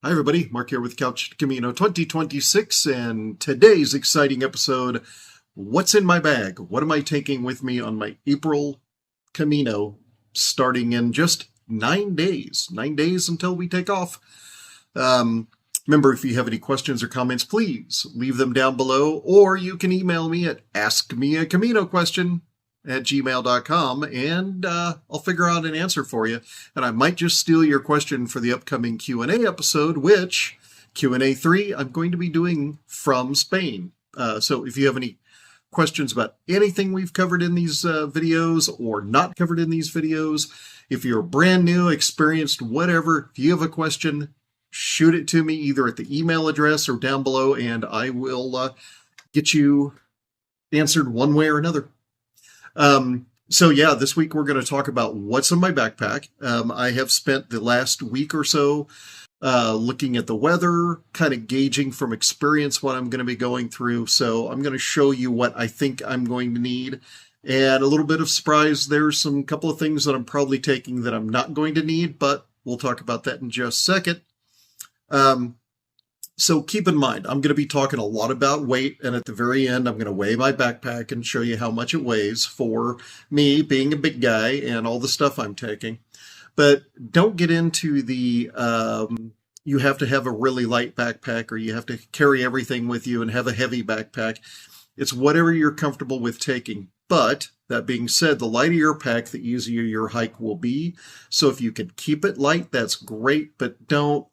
Hi everybody, Mark here with Couch Camino 2026, and today's exciting episode, what's in my bag? What am I taking with me on my April Camino starting in just 9 days? 9 days until we take off. Remember, if you have any questions or comments, please leave them down below, or you can email me at askmeacaminoquestion@gmail.com, and I'll figure out an answer for you. And I might just steal your question for the upcoming Q&A episode, which, Q&A 3, I'm going to be doing from Spain. So if you have any questions about anything we've covered in these videos or not covered in these videos, if you're brand new, experienced, whatever, if you have a question, shoot it to me either at the email address or down below, and I will get you answered one way or another. So yeah, this week we're going to talk about what's in my backpack. I have spent the last week or so looking at the weather, kind of gauging from experience what I'm going to be going through. So I'm going to show you what I think I'm going to need. And a little bit of surprise, there's some couple of things that I'm probably taking that I'm not going to need, but we'll talk about that in just a second. So keep in mind, I'm going to be talking a lot about weight, and at the very end, I'm going to weigh my backpack and show you how much it weighs for me being a big guy and all the stuff I'm taking. But don't get into the, you have to have a really light backpack or you have to carry everything with you and have a heavy backpack. It's whatever you're comfortable with taking. But that being said, the lighter your pack, the easier your hike will be. So if you can keep it light, that's great, but don't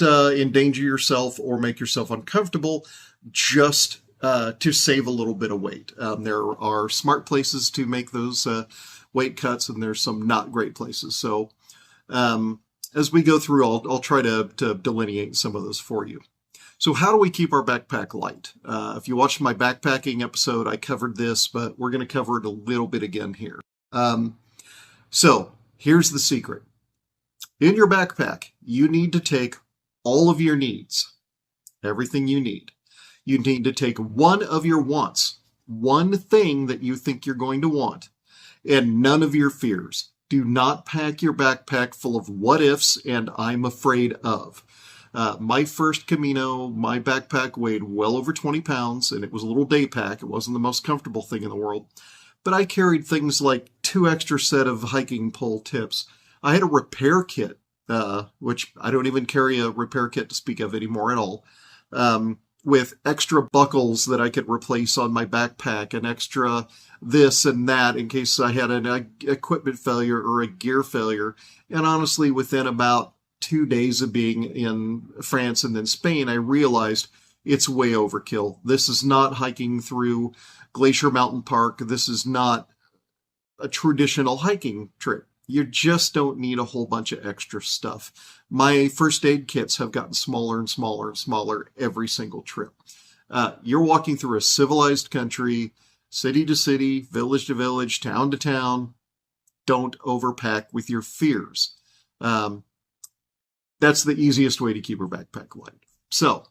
endanger yourself or make yourself uncomfortable just to save a little bit of weight. There are smart places to make those weight cuts, and there's some not great places. So as we go through, I'll try to delineate some of those for you. So how do we keep our backpack light? If you watched my backpacking episode, I covered this, but we're going to cover it a little bit again here. So here's the secret. In your backpack, you need to take all of your needs, everything you need. You need to take one of your wants, one thing that you think you're going to want, and none of your fears. Do not pack your backpack full of what ifs and I'm afraid of. My first Camino, my backpack weighed well over 20 pounds, and it was a little day pack. It wasn't the most comfortable thing in the world. But I carried things like 2 extra set of hiking pole tips. I had a repair kit, which I don't even carry a repair kit to speak of anymore at all, with extra buckles that I could replace on my backpack and extra this and that in case I had an equipment failure or a gear failure. And honestly, within about 2 days of being in France and then Spain, I realized it's way overkill. This is not hiking through Glacier Mountain Park. This is not a traditional hiking trip. You just don't need a whole bunch of extra stuff. My first aid kits have gotten smaller and smaller and smaller every single trip. You're walking through a civilized country, city to city, village to village, town to town. Don't overpack with your fears. That's the easiest way to keep your backpack light. So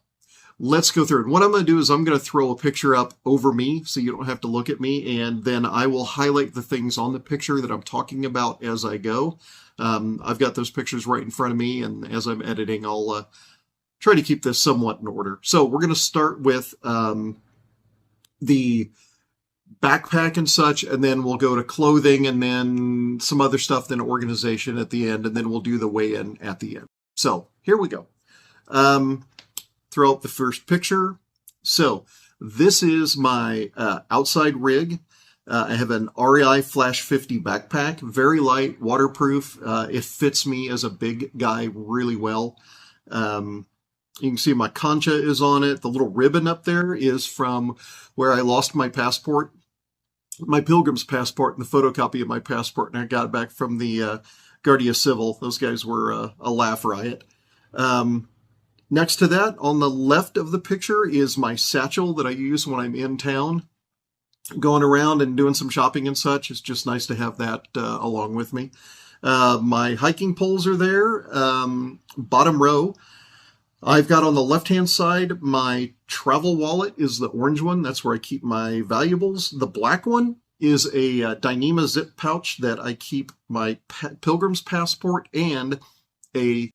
let's go through it. What I'm going to do is I'm going to throw a picture up over me so you don't have to look at me, and then I will highlight the things on the picture that I'm talking about as I go. I've got those pictures right in front of me, and as I'm editing, I'll try to keep this somewhat in order. So we're going to start with the backpack and such, and then we'll go to clothing, and then some other stuff, then organization at the end, and then we'll do the weigh-in at the end. So here we go. Throw up the first picture. So this is my outside rig. I have an REI Flash 50 backpack, very light, waterproof. It fits me as a big guy really well. You can see my concha is on it. The little ribbon up there is from where I lost my passport, my pilgrim's passport, and the photocopy of my passport, and I got it back from the Guardia Civil. Those guys were a laugh riot. Next to that, on the left of the picture, is my satchel that I use when I'm in town, going around and doing some shopping and such. It's just nice to have that along with me. My hiking poles are there. Bottom row, I've got on the left-hand side, my travel wallet is the orange one. That's where I keep my valuables. The black one is a Dyneema zip pouch that I keep my pilgrim's passport and a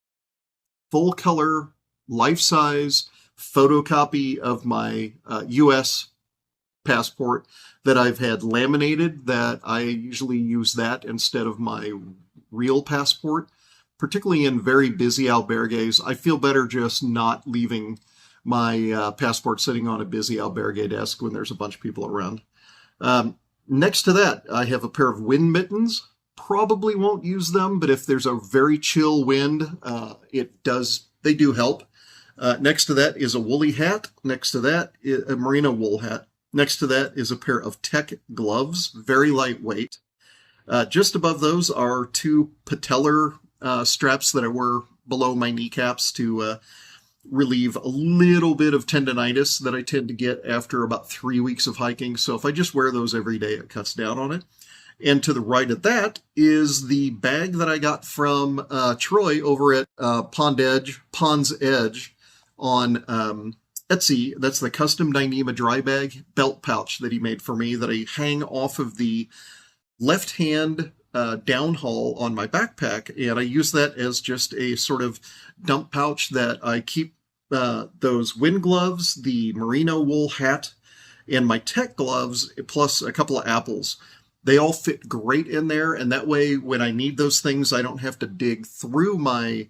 full color, life size photocopy of my US passport that I've had laminated, that I usually use that instead of my real passport, particularly in very busy albergues. I feel better just not leaving my passport sitting on a busy albergue desk when there's a bunch of people around. Next to that, I have a pair of wind mittens. Probably won't use them, but if there's a very chill wind, they do help. Next to that is a woolly hat. Next to that is a merino wool hat. Next to that is a pair of tech gloves, very lightweight. Just above those are two patellar straps that I wear below my kneecaps to relieve a little bit of tendinitis that I tend to get after about 3 weeks of hiking. So if I just wear those every day, it cuts down on it. And to the right of that is the bag that I got from Troy over at Pond's Edge on Etsy. That's the custom Dyneema dry bag belt pouch that he made for me that I hang off of the left hand downhaul on my backpack. And I use that as just a sort of dump pouch that I keep those wind gloves, the merino wool hat, and my tech gloves, plus a couple of apples. They all fit great in there, and that way when I need those things, I don't have to dig through my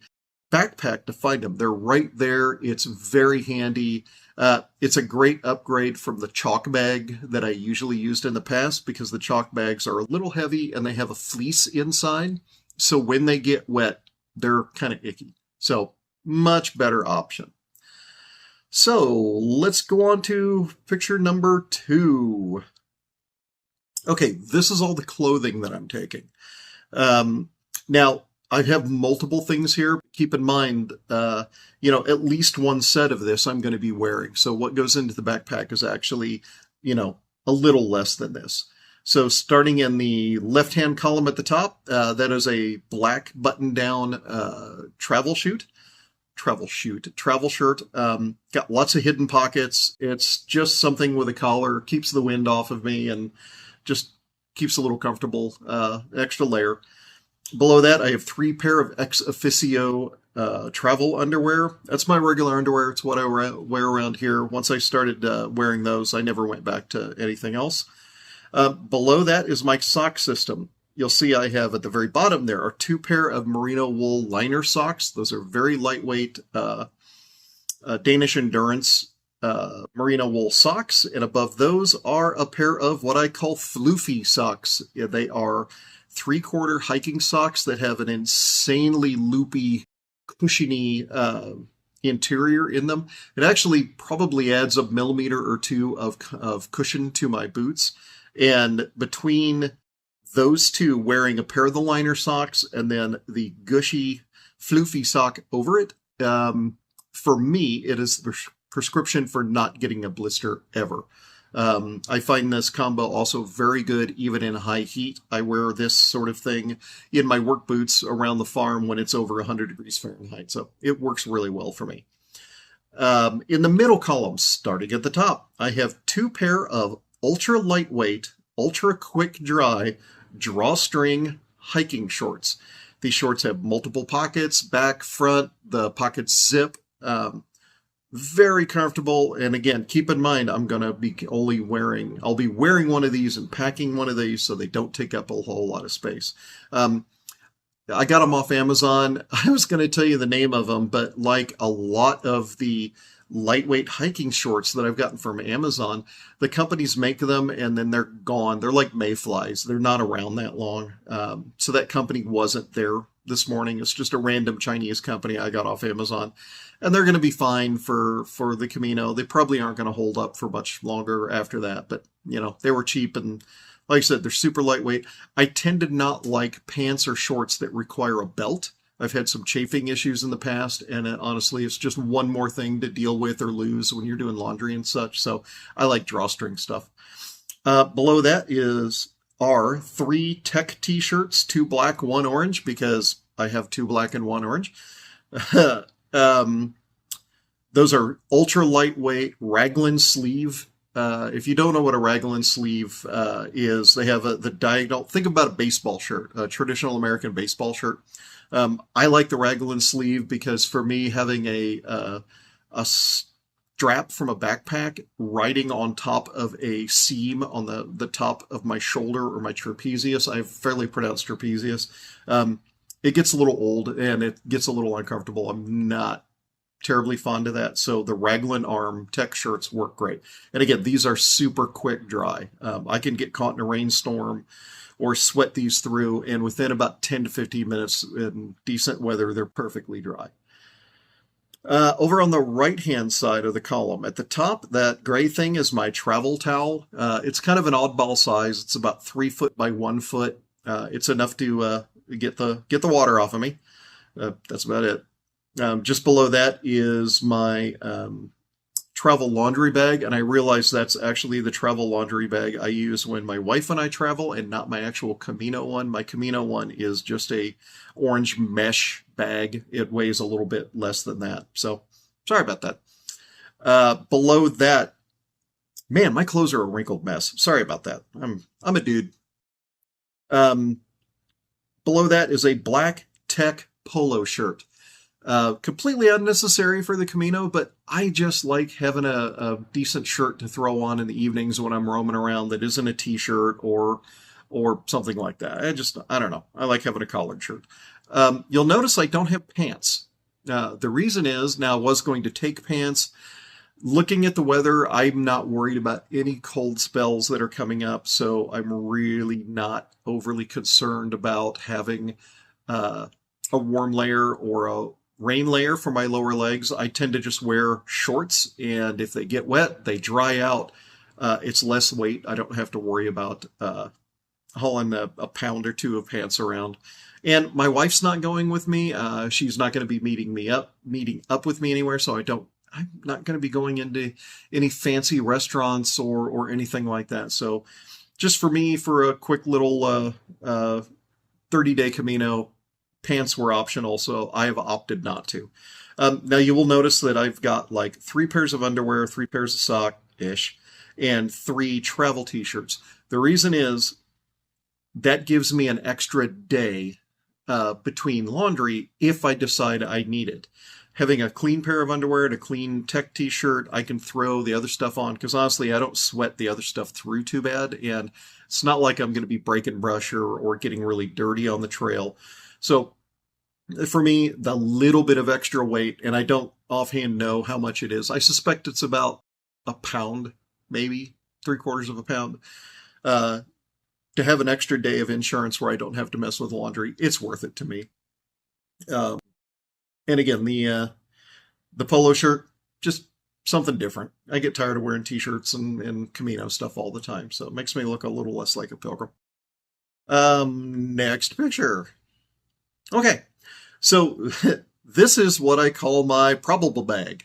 backpack to find them. They're right there. It's very handy. It's a great upgrade from the chalk bag that I usually used in the past, because the chalk bags are a little heavy and they have a fleece inside. So when they get wet, they're kind of icky. So much better option. So let's go on to picture number 2. Okay, this is all the clothing that I'm taking. Now, I have multiple things here. Keep in mind, at least one set of this I'm going to be wearing. So what goes into the backpack is actually, a little less than this. So starting in the left-hand column at the top, that is a black button-down travel shirt. Got lots of hidden pockets. It's just something with a collar, keeps the wind off of me, and just keeps a little comfortable, extra layer. Below that, I have 3 pair of ex officio travel underwear. That's my regular underwear. It's what I wear around here. Once I started wearing those, I never went back to anything else. Below that is my sock system. You'll see I have at the very bottom there are 2 pair of merino wool liner socks. Those are very lightweight Danish endurance merino wool socks, and above those are a pair of what I call floofy socks. Yeah, they are 3/4 hiking socks that have an insanely loopy, cushiony interior in them. It actually probably adds a millimeter or 2 of cushion to my boots. And between those two, wearing a pair of the liner socks and then the gushy, floofy sock over it, for me, it is the prescription for not getting a blister ever. I find this combo also very good even in high heat. I wear this sort of thing in my work boots around the farm when it's over 100 degrees Fahrenheit. So it works really well for me. In the middle column, starting at the top, I have 2 pair of ultra lightweight, ultra quick dry drawstring hiking shorts. These shorts have multiple pockets, back, front, the pockets zip. Very comfortable. And again, keep in mind, I'll be wearing one of these and packing one of these so they don't take up a whole lot of space. I got them off Amazon. I was going to tell you the name of them, but like a lot of the lightweight hiking shorts that I've gotten from Amazon, the companies make them and then they're gone. They're like mayflies. They're not around that long. So that company wasn't there this morning. It's just a random Chinese company I got off Amazon, and they're going to be fine for the Camino. They probably aren't going to hold up for much longer after that, but they were cheap, and like I said, they're super lightweight. I tend to not like pants or shorts that require a belt. I've had some chafing issues in the past, and honestly, it's just one more thing to deal with or lose when you're doing laundry and such. So I like drawstring stuff. Below that are 3 tech t-shirts, 2 black, 1 orange, because I have 2 black and 1 orange. Those are ultra lightweight raglan sleeve. If you don't know what a raglan sleeve is, they have the diagonal. Think about a baseball shirt, a traditional American baseball shirt. I like the raglan sleeve because for me, having a strap from a backpack riding on top of a seam on the top of my shoulder or my trapezius, I have fairly pronounced trapezius. Um, it gets a little old and it gets a little uncomfortable. I'm not terribly fond of that. So the raglan arm tech shirts work great. And again, these are super quick dry. I can get caught in a rainstorm or sweat these through, and within about 10 to 15 minutes in decent weather, they're perfectly dry. Over on the right-hand side of the column, at the top, that gray thing is my travel towel. It's kind of an oddball size. It's about 3 foot by 1 foot. It's enough to get the water off of me. That's about it. Just below that is my travel laundry bag, and I realize that's actually the travel laundry bag I use when my wife and I travel, and not my actual Camino one. My Camino one is just a orange mesh bag. It weighs a little bit less than that, so sorry about that. Below that, man, my clothes are a wrinkled mess. Sorry about that. I'm a dude. Um, Below that is a black tech polo shirt. Completely unnecessary for the Camino, but I just like having a decent shirt to throw on in the evenings when I'm roaming around that isn't a t-shirt or something like that. I don't know. I like having a collared shirt. You'll notice I don't have pants. The reason is, now I was going to take pants. Looking at the weather, I'm not worried about any cold spells that are coming up, so I'm really not overly concerned about having a warm layer or a rain layer for my lower legs. I tend to just wear shorts, and if they get wet, they dry out. It's less weight. I don't have to worry about hauling a pound or two of pants around. And my wife's not going with me. She's not going to be meeting up with me anywhere, so I'm not going to be going into any fancy restaurants or anything like that. So just for me, for a quick little 30-day Camino, pants were optional, so I have opted not to. Now you will notice that I've got like 3 pairs of underwear, 3 pairs of sock-ish, and 3 travel t-shirts. The reason is that gives me an extra day between laundry if I decide I need it. Having a clean pair of underwear and a clean tech t-shirt, I can throw the other stuff on, because honestly, I don't sweat the other stuff through too bad, and it's not like I'm going to be breaking brush or getting really dirty on the trail. So for me, the little bit of extra weight, and I don't offhand know how much it is. I suspect it's about a pound, maybe 3/4 of a pound. To have an extra day of insurance where I don't have to mess with laundry, it's worth it to me. Um, and again, the polo shirt, just something different. I get tired of wearing t-shirts and Camino stuff all the time, so it makes me look a little less like a pilgrim. Next picture. Okay, so this is what I call my probable bag.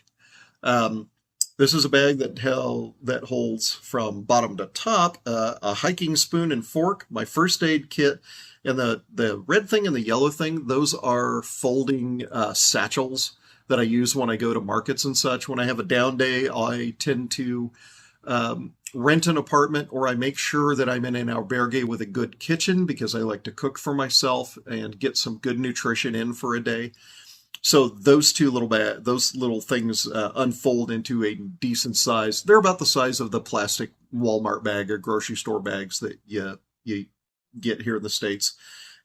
This is a bag that holds from bottom to top a hiking spoon and fork, my first aid kit, and the red thing and the yellow thing, those are folding satchels that I use when I go to markets and such. When I have a down day, I tend to rent an apartment, or I make sure that I'm in an albergue with a good kitchen, because I like to cook for myself and get some good nutrition in for a day. So those those little things unfold into a decent size. They're about the size of the plastic Walmart bag or grocery store bags that you get here in the States.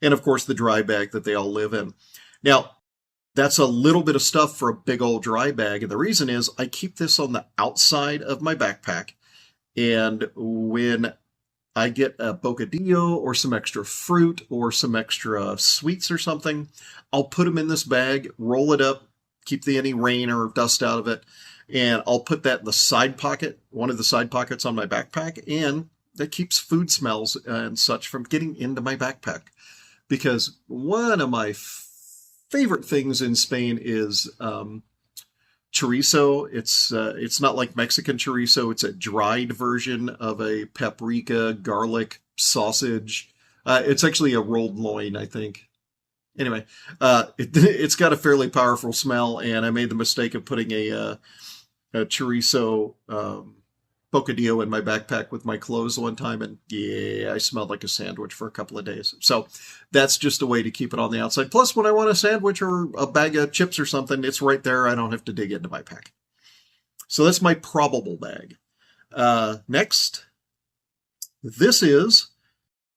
And of course, the dry bag that they all live in. Now, that's a little bit of stuff for a big old dry bag. And the reason is I keep this on the outside of my backpack. And when I get a bocadillo or some extra fruit or some extra sweets or something, I'll put them in this bag, roll it up, keep any rain or dust out of it, and I'll put that in the side pocket, one of the side pockets on my backpack, and that keeps food smells and such from getting into my backpack. Because one of my favorite things in Spain is chorizo. It's not like Mexican chorizo. It's a dried version of a paprika, garlic, sausage. It's actually a rolled loin, I think. Anyway, it's got a fairly powerful smell, and I made the mistake of putting a chorizo bocadillo in my backpack with my clothes one time, and yeah, I smelled like a sandwich for a couple of days. So that's just a way to keep it on the outside. Plus, when I want a sandwich or a bag of chips or something, it's right there. I don't have to dig into my pack. So that's my probable bag. Next, this is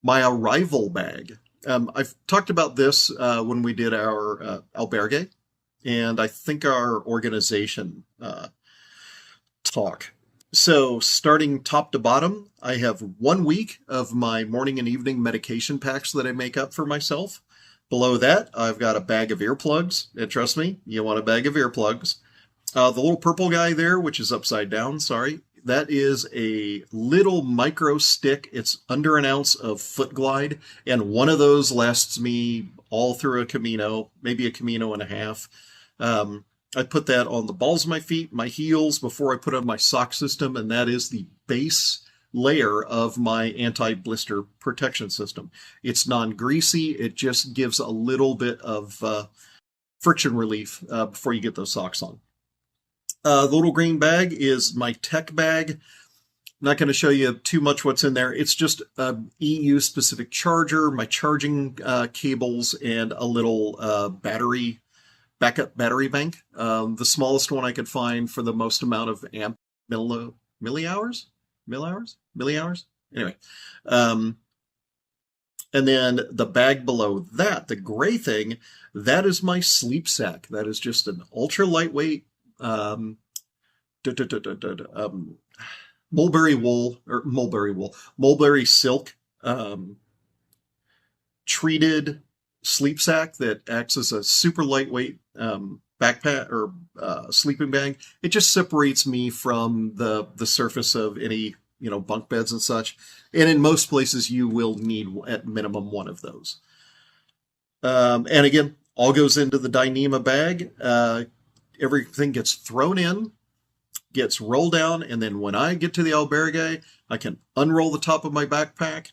my arrival bag. I've talked about this when we did our albergue, and I think our organization talk. So starting top to bottom, I have 1 week of my morning and evening medication packs that I make up for myself. Below that, I've got a bag of earplugs. And trust me, you want a bag of earplugs. The little purple guy there, which is upside down, sorry, that is a little micro stick. It's under 1 ounce of Foot Glide, and one of those lasts me all through a Camino, maybe a Camino and a half. I put that on the balls of my feet, my heels, before I put on my sock system, and that is the base layer of my anti-blister protection system. It's non-greasy. It just gives a little bit of friction relief before you get those socks on. The little green bag is my tech bag. I'm not going to show you too much what's in there. It's just an EU-specific charger, my charging cables, and a little backup battery bank. The smallest one I could find for the most amount of millihours? Anyway. And then the bag below that, the gray thing, that is my sleep sack. That is just an ultra lightweight mulberry silk treated sleep sack that acts as a super lightweight backpack or sleeping bag. It just separates me from the surface of any bunk beds and such. And in most places, you will need at minimum one of those. And again, all goes into the Dyneema bag. Everything gets thrown in, gets rolled down, and then when I get to the albergue, I can unroll the top of my backpack,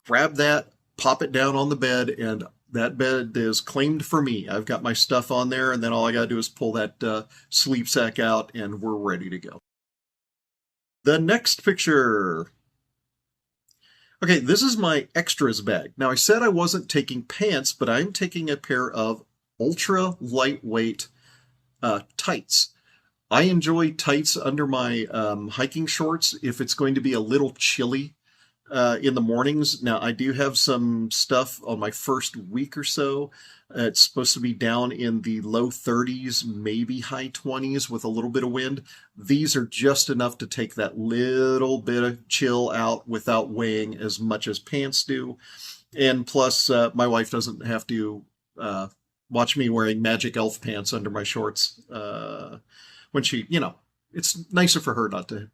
grab that, pop it down on the bed, and that bed is claimed for me. I've got my stuff on there, and then all I got to do is pull that sleep sack out, and we're ready to go. The next picture. Okay, this is my extras bag. Now, I said I wasn't taking pants, but I'm taking a pair of ultra lightweight tights. I enjoy tights under my hiking shorts if it's going to be a little chilly in the mornings. Now, I do have some stuff on my first week or so. It's supposed to be down in the low 30s, maybe high 20s with a little bit of wind. These are just enough to take that little bit of chill out without weighing as much as pants do. And plus, my wife doesn't have to watch me wearing magic elf pants under my shorts when she, it's nicer for her not to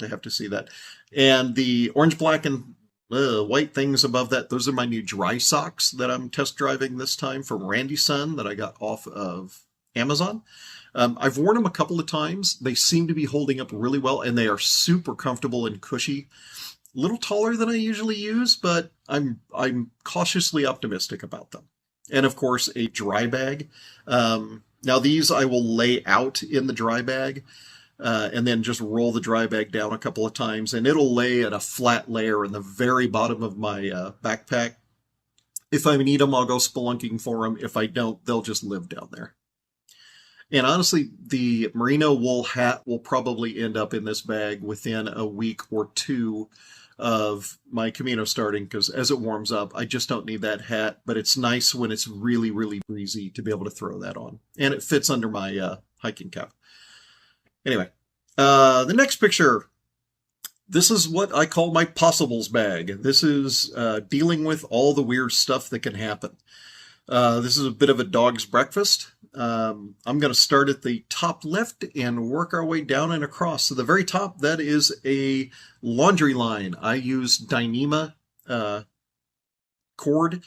have to see that. And the orange, black, and white things above that, those are my new dry socks that I'm test driving this time from Randy Sun that I got off of Amazon. I've worn them a couple of times. They seem to be holding up really well, and they are super comfortable and cushy. A little taller than I usually use, but I'm cautiously optimistic about them. And of course, a dry bag. Now these I will lay out in the dry bag and then just roll the dry bag down a couple of times, and it'll lay at a flat layer in the very bottom of my backpack. If I need them, I'll go spelunking for them. If I don't, they'll just live down there. And honestly, the merino wool hat will probably end up in this bag within a week or two of my Camino starting, because as it warms up, I just don't need that hat, but it's nice when it's really, really breezy to be able to throw that on. And it fits under my hiking cap. Anyway, the next picture, this is what I call my possibles bag. This is dealing with all the weird stuff that can happen. This is a bit of a dog's breakfast. I'm going to start at the top left and work our way down and across. So the very top, that is a laundry line. I use Dyneema cord.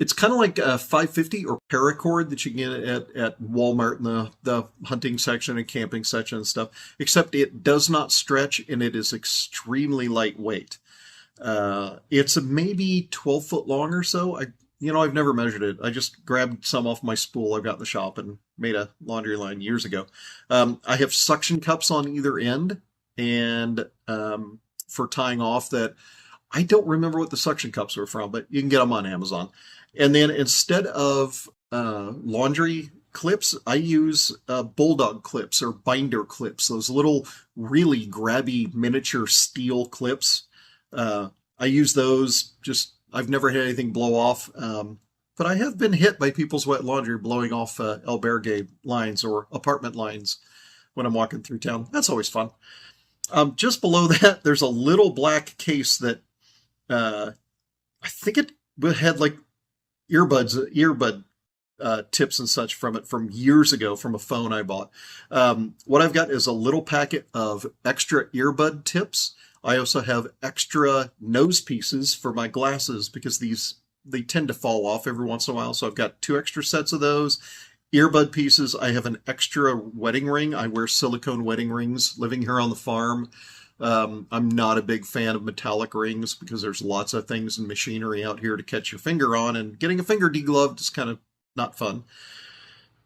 It's kind of like a 550 or paracord that you can get at Walmart in the hunting section and camping section and stuff, except it does not stretch and it is extremely lightweight. It's maybe 12 foot long or so. I've never measured it. I just grabbed some off my spool I've got in the shop and made a laundry line years ago. I have suction cups on either end. and for tying off that. I don't remember what the suction cups are from, but you can get them on Amazon. And then instead of laundry clips, I use bulldog clips or binder clips, those little really grabby miniature steel clips. I use those, just, I've never had anything blow off. But I have been hit by people's wet laundry blowing off albergue lines or apartment lines when I'm walking through town. That's always fun. Just below that, there's a little black case that I think it had like earbud tips and such from it from years ago from a phone I bought. What I've got is a little packet of extra earbud tips. I also have extra nose pieces for my glasses because they tend to fall off every once in a while. So I've got 2 extra sets of those. Earbud pieces. I have an extra wedding ring. I wear silicone wedding rings living here on the farm. I'm not a big fan of metallic rings because there's lots of things and machinery out here to catch your finger on, and getting a finger degloved is kind of not fun.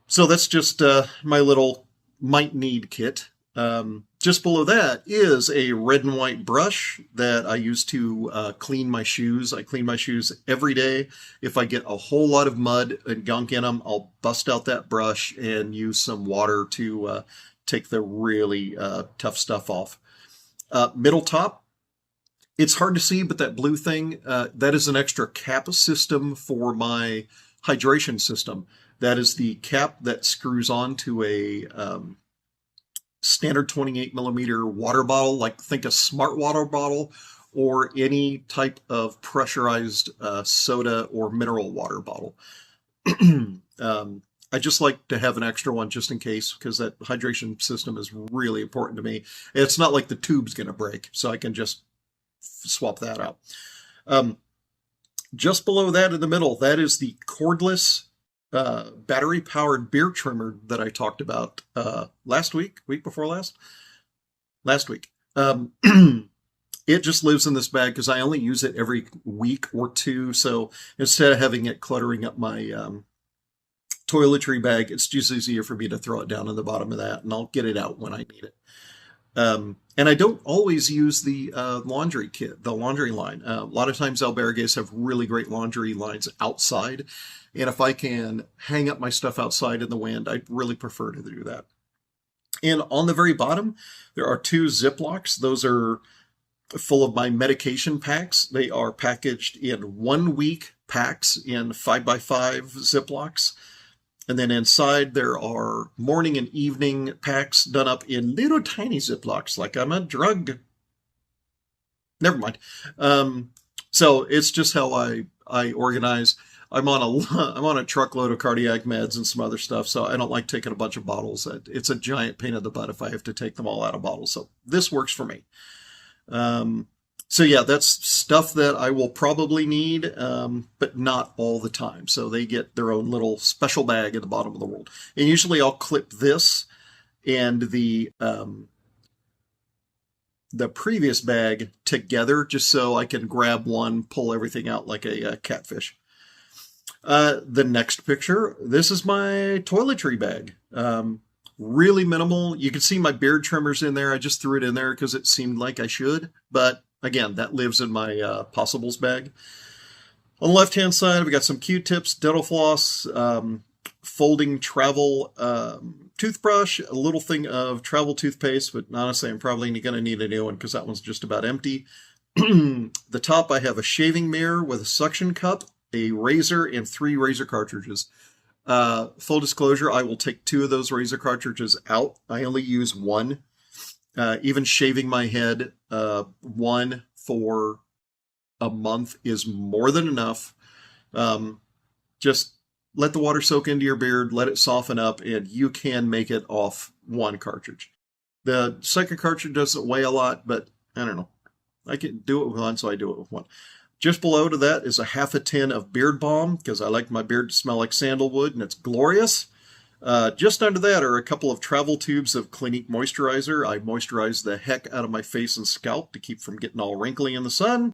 So that's just my little might need kit. Just below that is a red and white brush that I use to clean my shoes. I clean my shoes every day. If I get a whole lot of mud and gunk in them, I'll bust out that brush and use some water to take the really tough stuff off. Middle top, it's hard to see, but that blue thing, that is an extra cap system for my hydration system. That is the cap that screws onto a standard 28 millimeter water bottle, like think a smart water bottle or any type of pressurized soda or mineral water bottle. I just like to have an extra one just in case, because that hydration system is really important to me. It's not like the tube's going to break, so I can just swap that out. Just below that in the middle, that is the cordless battery-powered beard trimmer that I talked about last week before last week. It just lives in this bag because I only use it every week or two. So instead of having it cluttering up my toiletry bag, it's just easier for me to throw it down in the bottom of that, and I'll get it out when I need it. And I don't always use the laundry kit, the laundry line. A lot of times albergues have really great laundry lines outside. And if I can hang up my stuff outside in the wind, I'd really prefer to do that. And on the very bottom, there are 2 Ziplocs. Those are full of my medication packs. They are packaged in 1-week packs in 5x5 Ziplocs. And then inside there are morning and evening packs done up in little tiny Ziplocs, like I'm a drug. Never mind. So it's just how I organize. I'm on a truckload of cardiac meds and some other stuff, so I don't like taking a bunch of bottles. It's a giant pain in the butt if I have to take them all out of bottles. So this works for me. So yeah, that's stuff that I will probably need, but not all the time. So they get their own little special bag at the bottom of the world. And usually I'll clip this and the previous bag together just so I can grab one, pull everything out like a catfish. The next picture, this is my toiletry bag. Really minimal. You can see my beard trimmers in there. I just threw it in there because it seemed like I should. But again, that lives in my possibles bag. On the left-hand side, I've got some Q-tips, dental floss, folding travel toothbrush, a little thing of travel toothpaste, but honestly, I'm probably going to need a new one because that one's just about empty. The top, I have a shaving mirror with a suction cup, a razor, and 3 razor cartridges. Full disclosure, I will take 2 of those razor cartridges out. I only use 1. Even shaving my head, 1 for a month is more than enough. Just let the water soak into your beard, let it soften up, and you can make it off 1 cartridge. The second cartridge doesn't weigh a lot, but I don't know. I can do it with 1, so I do it with 1. Just below to that is a half a tin of beard balm, because I like my beard to smell like sandalwood, and it's glorious. Just under that are a couple of travel tubes of Clinique moisturizer. I moisturize the heck out of my face and scalp to keep from getting all wrinkly in the sun.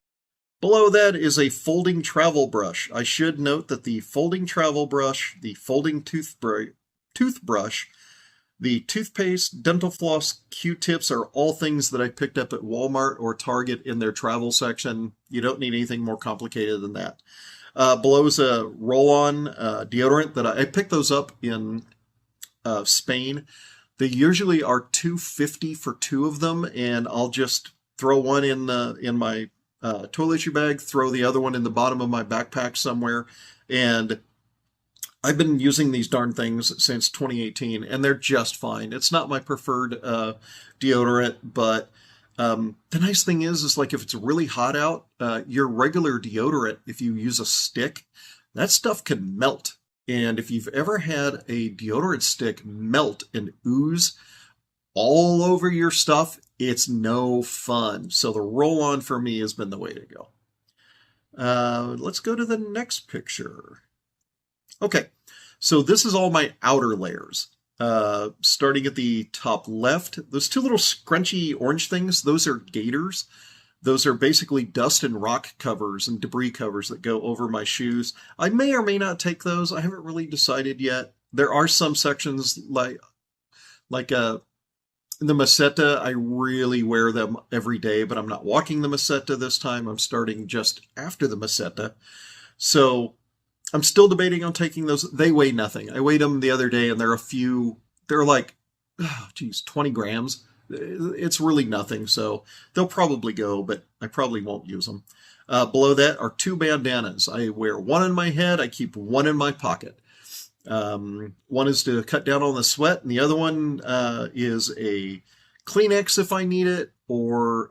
Below that is a folding travel brush. I should note that the folding travel brush, the folding toothbrush, The toothpaste, dental floss, Q-tips are all things that I picked up at Walmart or Target in their travel section. You don't need anything more complicated than that. Below is a roll-on deodorant that I picked those up in Spain. They usually are $2.50 for two of them, and I'll just throw one in my toiletry bag, throw the other one in the bottom of my backpack somewhere, and I've been using these darn things since 2018, and they're just fine. It's not my preferred deodorant, but the nice thing is like if it's really hot out, your regular deodorant, if you use a stick, that stuff can melt. And if you've ever had a deodorant stick melt and ooze all over your stuff, it's no fun. So the roll-on for me has been the way to go. Let's go to the next picture. Okay, so this is all my outer layers. Starting at the top left, those two little scrunchy orange things, those are gaiters. Those are basically dust and rock covers and debris covers that go over my shoes. I may or may not take those. I haven't really decided yet. There are some sections like in the Meseta, I really wear them every day, but I'm not walking the Meseta this time. I'm starting just after the Meseta. So I'm still debating on taking those. They weigh nothing. I weighed them the other day, and they're like, 20 grams. It's really nothing, so they'll probably go, but I probably won't use them. Below that are two bandanas. I wear one in my head. I keep one in my pocket. One is to cut down on the sweat, and the other one is a Kleenex if I need it, or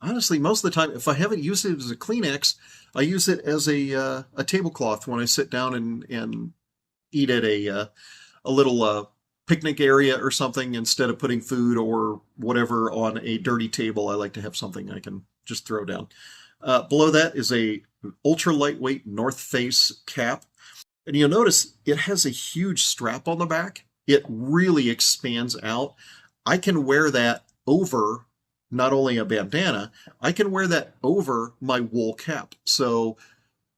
honestly, most of the time, if I haven't used it as a Kleenex, I use it as a tablecloth when I sit down and eat at a little picnic area or something. Instead of putting food or whatever on a dirty table, I like to have something I can just throw down. Below that is a ultra lightweight North Face cap. And you'll notice it has a huge strap on the back. It really expands out. I can wear that over not only a bandana, I can wear that over my wool cap. So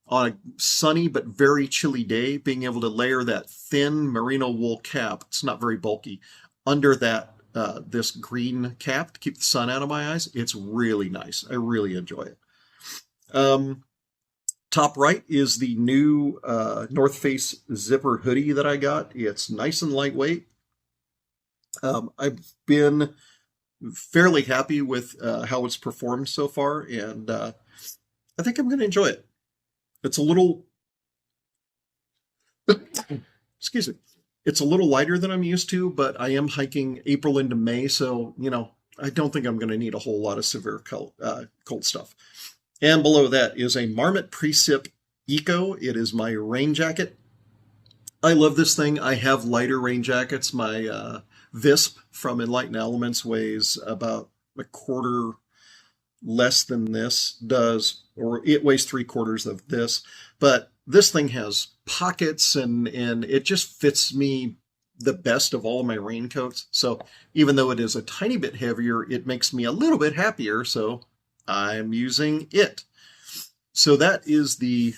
on a sunny but very chilly day, being able to layer that thin merino wool cap, it's not very bulky, under that this green cap to keep the sun out of my eyes, it's really nice. I really enjoy it. Top right is the new North Face zipper hoodie that I got. It's nice and lightweight. I've been fairly happy with how it's performed so far, and I think I'm going to enjoy it. It's a little, excuse me, it's a little lighter than I'm used to, but I am hiking April into May, so, I don't think I'm going to need a whole lot of severe cold stuff. And below that is a Marmot Precip Eco. It is my rain jacket. I love this thing. I have lighter rain jackets. My Visp from Enlightened Elements weighs about a quarter less than this does, or it weighs 3/4 of this. But this thing has pockets and it just fits me the best of all my raincoats. So even though it is a tiny bit heavier, it makes me a little bit happier. So I'm using it. So that is the,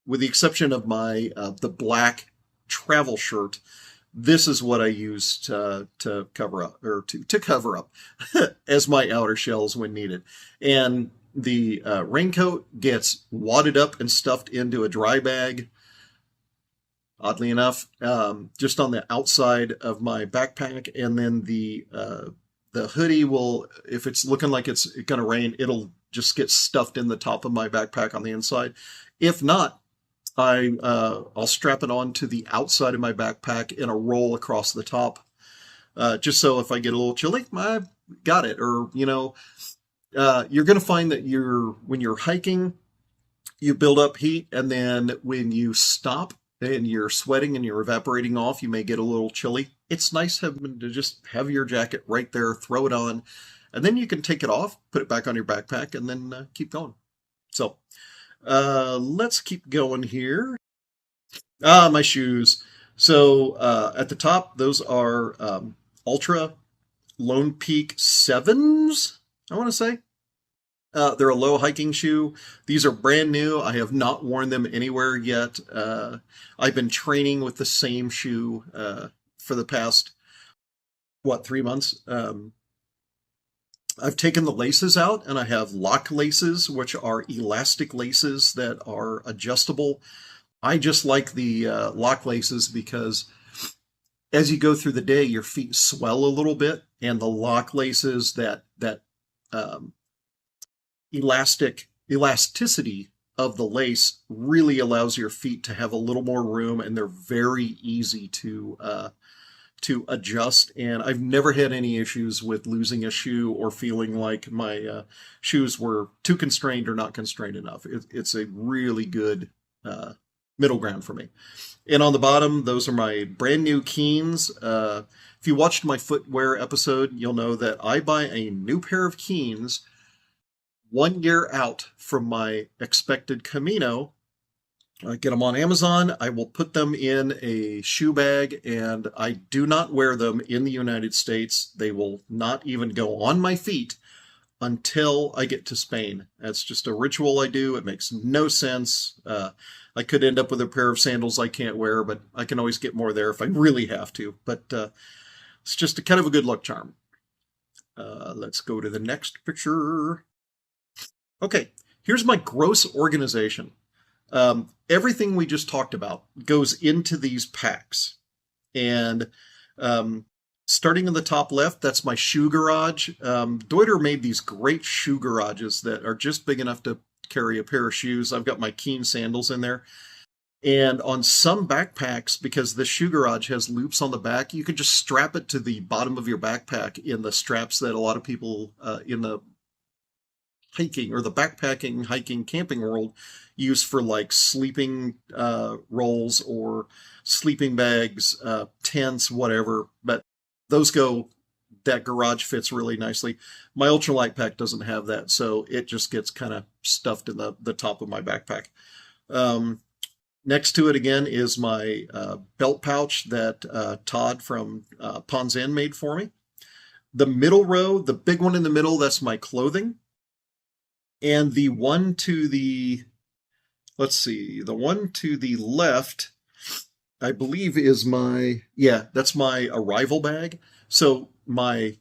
with the exception of my the black travel shirt, this is what I use to cover up, or to cover up as my outer shells when needed. And the raincoat gets wadded up and stuffed into a dry bag, oddly enough, just on the outside of my backpack. And then the hoodie will, if it's looking like it's going to rain, it'll just get stuffed in the top of my backpack on the inside. If not, I'll strap it on to the outside of my backpack in a roll across the top, just so if I get a little chilly, I got it. Or, you're going to find that when you're hiking, you build up heat, and then when you stop and you're sweating and you're evaporating off, you may get a little chilly. It's nice to just have your jacket right there, throw it on, and then you can take it off, put it back on your backpack, and then keep going. So let's keep going here. My shoes. So at the top, those are Ultra Lone Peak 7s, I want to say. They're a low hiking shoe. These are brand new. I have not worn them anywhere yet. I've been training with the same shoe for the past, 3 months. I've taken the laces out and I have lock laces, which are elastic laces that are adjustable. I just like the lock laces because as you go through the day, your feet swell a little bit, and the lock laces, that um, elasticity of the lace really allows your feet to have a little more room, and they're very easy to adjust. And I've never had any issues with losing a shoe or feeling like my shoes were too constrained or not constrained enough. It's a really good middle ground for me. And on the bottom, those are my brand new Keens. If you watched my footwear episode, you'll know that I buy a new pair of Keens 1 year out from my expected Camino. I get them on Amazon. I will put them in a shoe bag, and I do not wear them in the United States. They will not even go on my feet until I get to Spain. That's just a ritual I do. It makes no sense. I could end up with a pair of sandals I can't wear, but I can always get more there if I really have to. But it's just a kind of a good luck charm. Let's go to the next picture. Okay, here's my gross organization. Everything we just talked about goes into these packs. And starting in the top left, that's my shoe garage. Deuter made these great shoe garages that are just big enough to carry a pair of shoes. I've got my Keen sandals in there. And on some backpacks, because the shoe garage has loops on the back, you can just strap it to the bottom of your backpack in the straps that a lot of people in the hiking or the backpacking, hiking, camping world use for like sleeping rolls or sleeping bags, tents, whatever. But those go, that garage fits really nicely. My ultralight pack doesn't have that, so it just gets kind of stuffed in the top of my backpack. Next to it again is my belt pouch that Todd from Ponds End made for me. The middle row, the big one in the middle, that's my clothing. And the one to the, the one to the left, I believe is that's my arrival bag. So my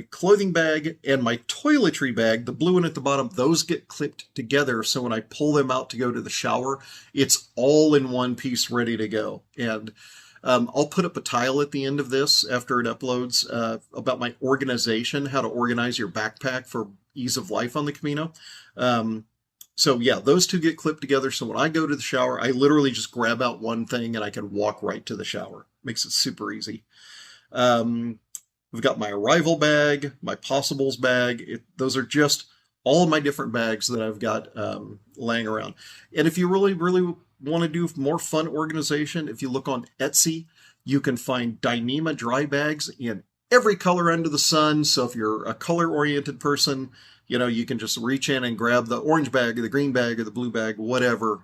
clothing bag and my toiletry bag, the blue one at the bottom, those get clipped together. So when I pull them out to go to the shower, it's all in one piece ready to go. And I'll put up a tile at the end of this after it uploads about my organization, how to organize your backpack for ease of life on the Camino. So yeah, those two get clipped together. So when I go to the shower, I literally just grab out one thing and I can walk right to the shower. Makes it super easy. We've got my arrival bag, my possibles bag. Those are just all of my different bags that I've got laying around. And if you really, really want to do more fun organization, if you look on Etsy, you can find Dyneema dry bags in every color under the sun. So if you're a color-oriented person, you can just reach in and grab the orange bag or the green bag or the blue bag, whatever.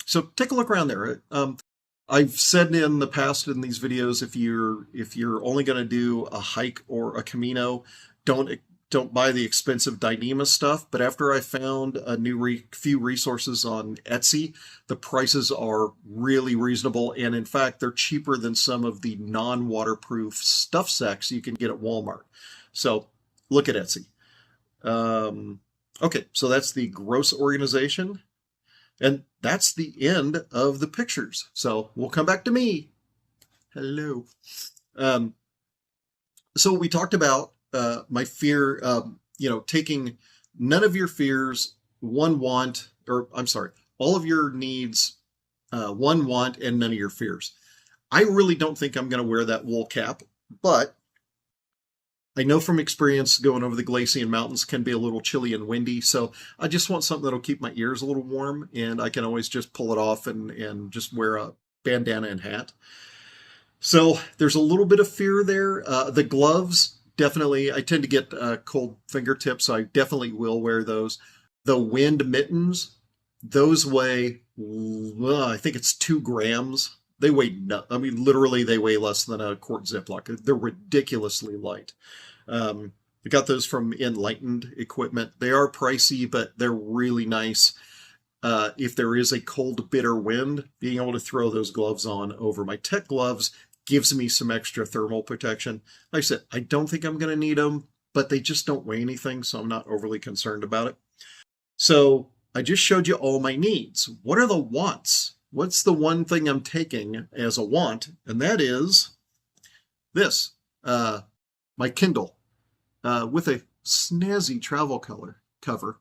So take a look around there. I've said in the past in these videos, if you're only going to do a hike or a Camino, don't buy the expensive Dyneema stuff. But after I found a few resources on Etsy, the prices are really reasonable. And in fact, they're cheaper than some of the non-waterproof stuff sacks you can get at Walmart. So look at Etsy. Okay, so that's the gross organization. And that's the end of the pictures. So we'll come back to me. Hello. So we talked about my fear, taking none of your fears, all of your needs, one want, and none of your fears. I really don't think I'm going to wear that wool cap, but I know from experience going over the Glacian Mountains can be a little chilly and windy, so I just want something that'll keep my ears a little warm, and I can always just pull it off and just wear a bandana and hat. So there's a little bit of fear there. The gloves, definitely, I tend to get cold fingertips, so I definitely will wear those. The wind mittens, those weigh, I think it's 2 grams. They weigh, literally they weigh less than a quart Ziploc. They're ridiculously light. I got those from Enlightened Equipment. They are pricey, but they're really nice. if there is a cold, bitter wind, being able to throw those gloves on over my tech gloves gives me some extra thermal protection. Like I said, I don't think I'm going to need them, but they just don't weigh anything, so I'm not overly concerned about it. So I just showed you all my needs. What are the wants? What's the one thing I'm taking as a want? And that is this, my Kindle, with a snazzy travel cover.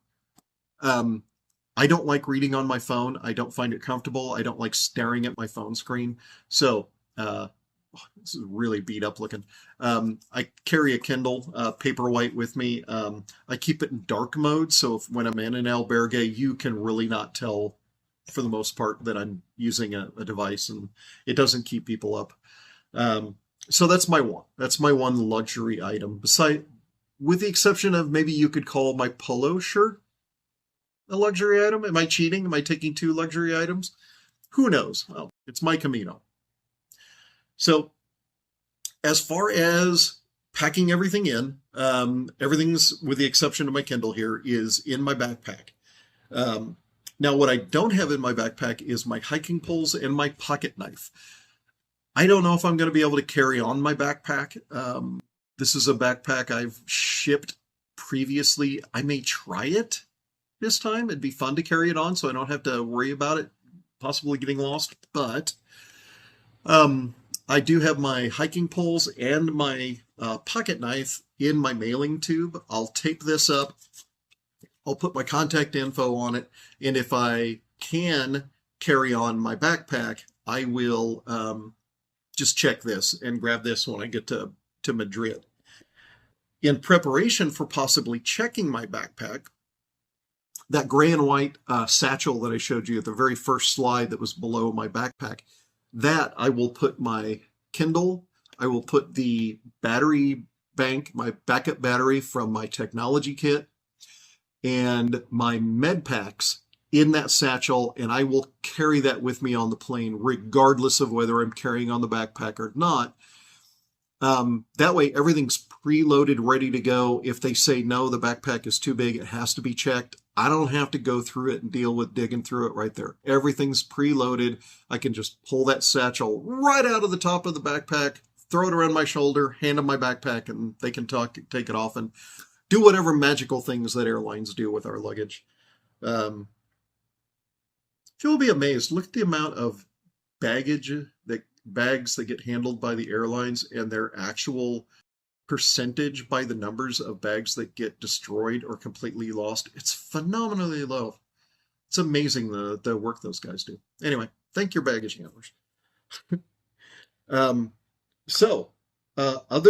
I don't like reading on my phone. I don't find it comfortable. I don't like staring at my phone screen. So this is really beat up looking. I carry a Kindle Paperwhite with me. I keep it in dark mode, so when I'm in an albergue, you can really not tell, for the most part, that I'm using a device, and it doesn't keep people up. So that's my one. That's my one luxury item. With the exception of maybe you could call my polo shirt a luxury item. Am I cheating? Am I taking two luxury items? Who knows? Well, it's my Camino. So as far as packing everything in, everything's, with the exception of my Kindle here, is in my backpack. Now, what I don't have in my backpack is my hiking poles and my pocket knife. I don't know if I'm going to be able to carry on my backpack. This is a backpack I've shipped previously. I may try it this time. It'd be fun to carry it on so I don't have to worry about it possibly getting lost. But I do have my hiking poles and my pocket knife in my mailing tube. I'll tape this up. I'll put my contact info on it. And if I can carry on my backpack, I will just check this and grab this when I get to Madrid. In preparation for possibly checking my backpack, that gray and white satchel that I showed you at the very first slide that was below my backpack, that I will put my Kindle, I will put the battery bank, my backup battery from my technology kit, and my med packs in that satchel, and I will carry that with me on the plane regardless of whether I'm carrying on the backpack or not. That way everything's preloaded, ready to go. If they say no, the backpack is too big, it has to be checked, I don't have to go through it and deal with digging through it right there. Everything's preloaded. I can just pull that satchel right out of the top of the backpack, throw it around my shoulder, hand them my backpack, and they can take it off and do whatever magical things that airlines do with our luggage. You'll be amazed. Look at the amount of bags that get handled by the airlines and their actual percentage by the numbers of bags that get destroyed or completely lost. It's phenomenally low. It's amazing the work those guys do. Anyway, thank your baggage handlers. Other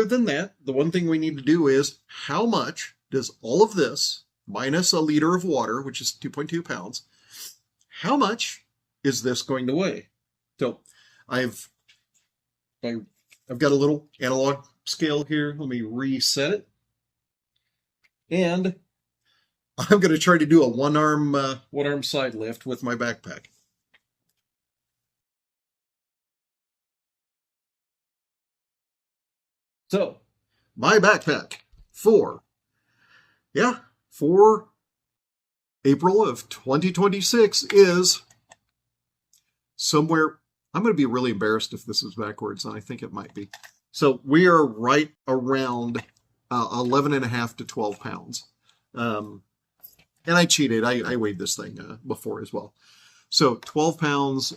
than that, the one thing we need to do is, how much does all of this, minus a liter of water, which is 2.2 pounds, how much is this going to weigh? So I've got a little analog scale here. Let me reset it. And I'm going to try to do a one arm side lift with my backpack. So my backpack for April of 2026 is somewhere. I'm going to be really embarrassed if this is backwards, and I think it might be. So we are right around 11.5 to 12 pounds. And I cheated. I weighed this thing before as well. So 12 pounds,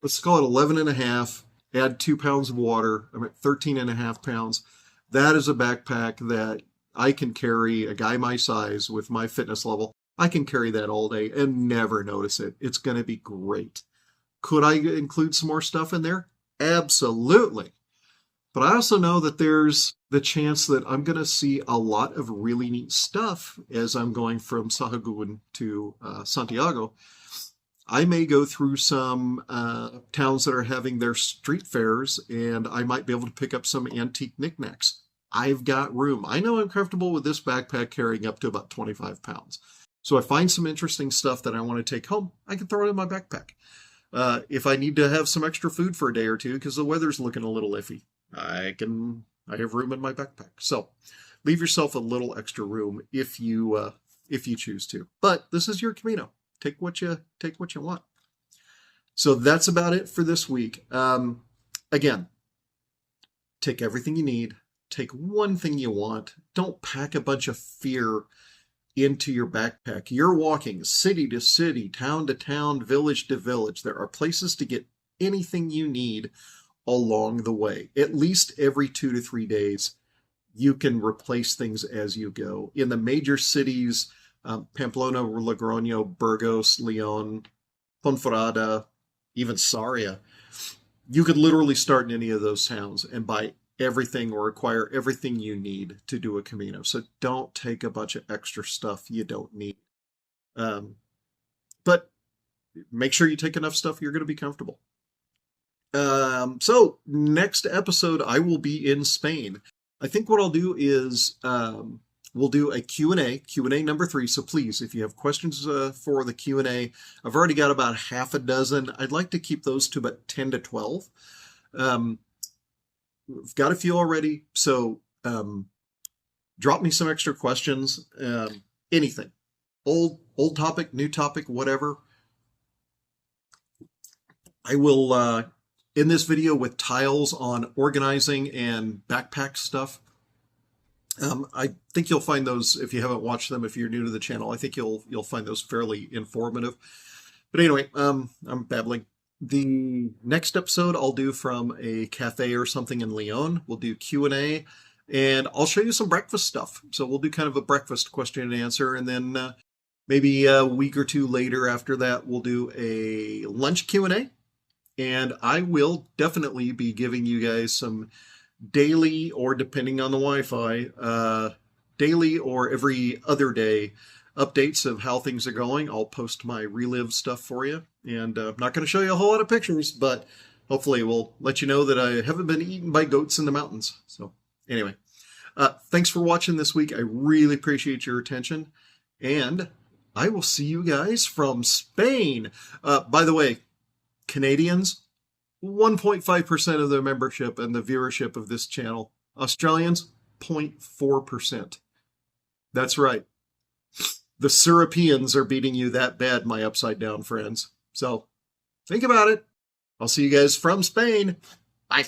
let's call it 11.5, add 2 pounds of water. I'm at 13.5 pounds. That is a backpack that I can carry, a guy my size with my fitness level. I can carry that all day and never notice it. It's going to be great. Could I include some more stuff in there? Absolutely. But I also know that there's the chance that I'm going to see a lot of really neat stuff as I'm going from Sahagún to Santiago. I may go through some towns that are having their street fairs, and I might be able to pick up some antique knickknacks. I've got room. I know I'm comfortable with this backpack carrying up to about 25 pounds. So I find some interesting stuff that I want to take home, I can throw it in my backpack. If I need to have some extra food for a day or two because the weather's looking a little iffy, I have room in my backpack. So leave yourself a little extra room if you choose to. But this is your Camino. take what you want. So that's about it for this week. Again, take everything you need. Take one thing you want. Don't pack a bunch of fear into your backpack. You're walking city to city, town to town, village to village. There are places to get anything you need along the way. At least every 2 to 3 days, you can replace things as you go. In the major cities, Pamplona, Logroño, Burgos, León, Ponferrada, even Sarria, you could literally start in any of those towns and buy everything or acquire everything you need to do a Camino. So don't take a bunch of extra stuff you don't need. But make sure you take enough stuff you're going to be comfortable. So next episode, I will be in Spain. I think what I'll do is we'll do a Q&A number 3. So please, if you have questions for the Q&A, I've already got about half a dozen. I'd like to keep those to about 10 to 12. We've got a few already, so drop me some extra questions. Anything, old topic, new topic, whatever. I will in this video with tiles on organizing and backpack stuff. I think you'll find those, if you haven't watched them, if you're new to the channel, I think you'll find those fairly informative. But anyway, I'm babbling. The next episode I'll do from a cafe or something in León. We'll do Q&A, and I'll show you some breakfast stuff. So we'll do kind of a breakfast question and answer, and then maybe a week or two later after that, we'll do a lunch Q&A. And I will definitely be giving you guys some daily, or depending on the Wi-Fi, daily or every other day updates of how things are going. I'll post my relive stuff for you. And I'm not going to show you a whole lot of pictures, but hopefully we'll let you know that I haven't been eaten by goats in the mountains. So anyway, thanks for watching this week. I really appreciate your attention. And I will see you guys from Spain. By the way, Canadians, 1.5% of the membership and the viewership of this channel. Australians, 0.4%. That's right. The Syruppians are beating you that bad, my upside down friends. So think about it. I'll see you guys from Spain. Bye.